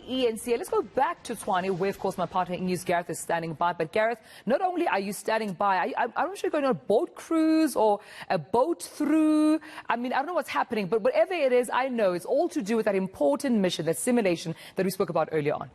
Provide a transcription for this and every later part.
eNCA. Let's go back to Tshwane, where, of course, my partner in news, Gareth, is standing by. But, Gareth, not only are you standing by, I'm not sure you're going on a boat cruise or a boat through. I mean, I don't know what's happening, but whatever it is, I know it's all to do with that important mission, that simulation that we spoke about earlier on.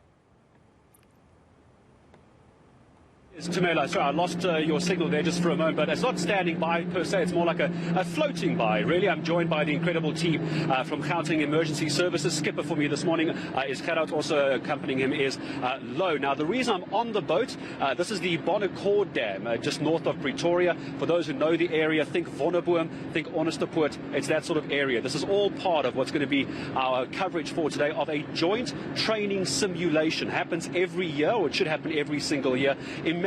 Tumela, sorry, I lost your signal there just for a moment, but it's not standing by per se, it's more like a floating by, really. I'm joined by the incredible team from Gauteng Emergency Services. Skipper for me this morning is Gerard, also accompanying him is Lo. Now, the reason I'm on the boat, this is the Bonnecourt Dam, just north of Pretoria. For those who know the area, think Wonderboom, think Onderstepoort, it's that sort of area. This is all part of what's going to be our coverage for today of a joint training simulation. Happens every year, or it should happen every single year.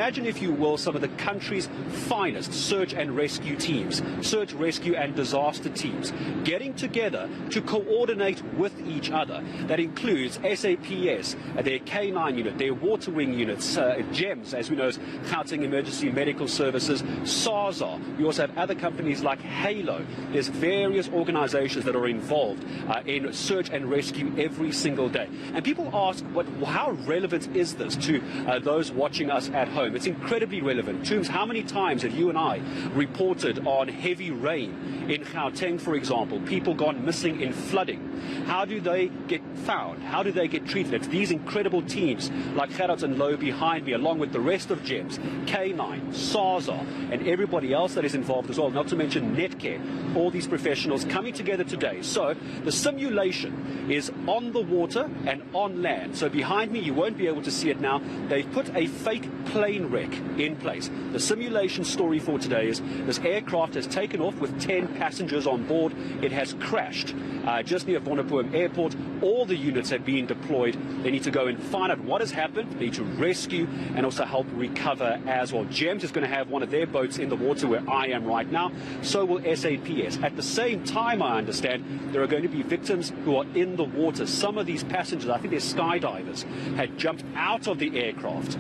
Imagine, if you will, some of the country's finest search and rescue teams, search, rescue and disaster teams, getting together to coordinate with each other. That includes SAPS, their K9 unit, their water wing units, GEMS, as we know as Gauteng Emergency Medical Services, SARSA. We also have other companies like Halo. There's various organizations that are involved in search and rescue every single day. And people ask, how relevant is this to those watching us at home? It's incredibly relevant. Toombs, how many times have you and I reported on heavy rain in Gauteng, for example, people gone missing in flooding? How do they get found? How do they get treated? It's these incredible teams like Gerard and Lo behind me, along with the rest of GEMS, K9, SARSA, and everybody else that is involved as well, not to mention Netcare, all these professionals coming together today. So the simulation is on the water and on land. So behind me, you won't be able to see it now, they've put a fake plane wreck in place. The simulation story for today is this aircraft has taken off with 10 passengers on board. It has crashed just near Wonderboom Airport. All the units have been deployed. They need to go and find out what has happened. They need to rescue and also help recover as well. GEMS is going to have one of their boats in the water where I am right now. So will SAPS. At the same time, I understand, there are going to be victims who are in the water. Some of these passengers, I think they're skydivers, had jumped out of the aircraft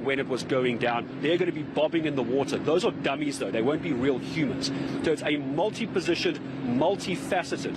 when it was going down. They're going to be bobbing in the water. Those are dummies, though. They won't be real humans. So it's a multi-positioned, multifaceted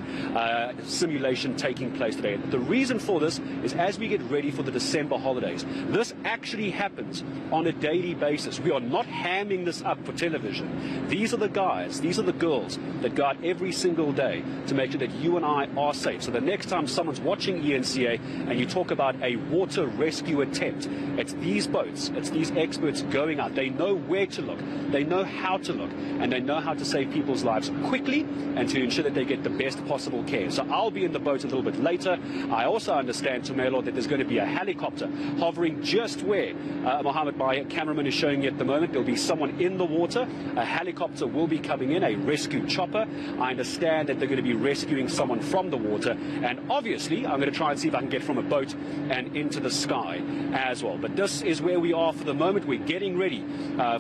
simulation taking place today. The reason for this is as we get ready for the December holidays, this actually happens on a daily basis. We are not hamming this up for television. These are the guys, these are the girls that go out every single day to make sure that you and I are safe. So the next time someone's watching eNCA and you talk about a water rescue attempt, it's these boats, it's these experts going out. They know where to look, they know how to look, and they know how to save people's lives quickly and to ensure that they get the best possible care. So I'll be in the boat a little bit later. I also understand, Tumelo, that there's going to be a helicopter hovering just where Mohammed, my cameraman, is showing you at the moment. There'll be someone in the water. A helicopter will be coming in, a rescue chopper. I understand that they're going to be rescuing someone from the water. And obviously, I'm going to try and see if I can get from a boat and into the sky as well. But this is where we are for the moment. We're getting ready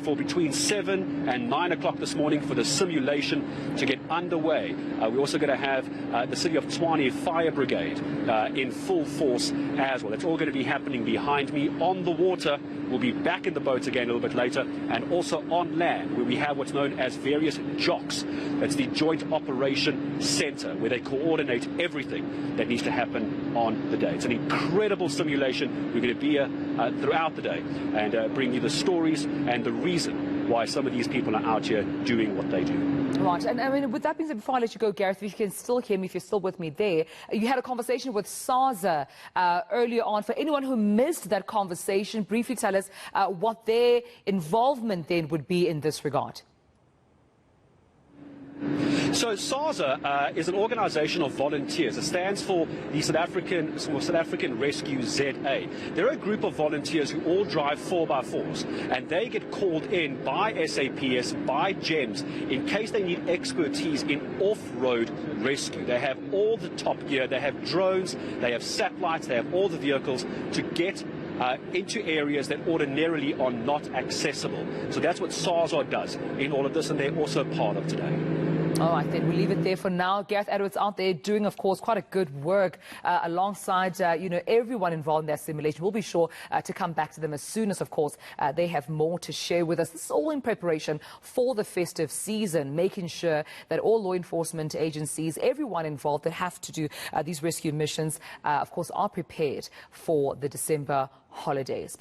for between 7 and 9 o'clock this morning for the simulation to get underway. We're also going to have the City of Tshwane Fire Brigade in full force as well. It's all going to be happening behind me on the water. We'll be back in the boat again a little bit later, and also on land, where we have what's known as various JOCs. That's the Joint Operation Center, where they coordinate everything that needs to happen on the day. It's an incredible simulation. We're going to be here throughout the day and bring you the stories and the reason why some of these people are out here doing what they do. Right, and I mean, with that being said, before I let you go, Gareth, if you can still hear me, if you're still with me there, you had a conversation with SARSA earlier on. For anyone who missed that conversation, briefly tell us what their involvement then would be in this regard. So SARSA is an organisation of volunteers. It stands for the South African Rescue ZA. They're a group of volunteers who all drive 4x4s, and they get called in by SAPS, by GEMS, in case they need expertise in off-road rescue. They have all the top gear, they have drones, they have satellites, they have all the vehicles to get into areas that ordinarily are not accessible. So that's what SARSA does in all of this, and they're also part of today. All right, then we'll leave it there for now. Gareth Edwards out there doing, of course, quite a good work alongside, everyone involved in that simulation. We'll be sure to come back to them as soon as, of course, they have more to share with us. This is all in preparation for the festive season, making sure that all law enforcement agencies, everyone involved that have to do these rescue missions, of course, are prepared for the December holidays.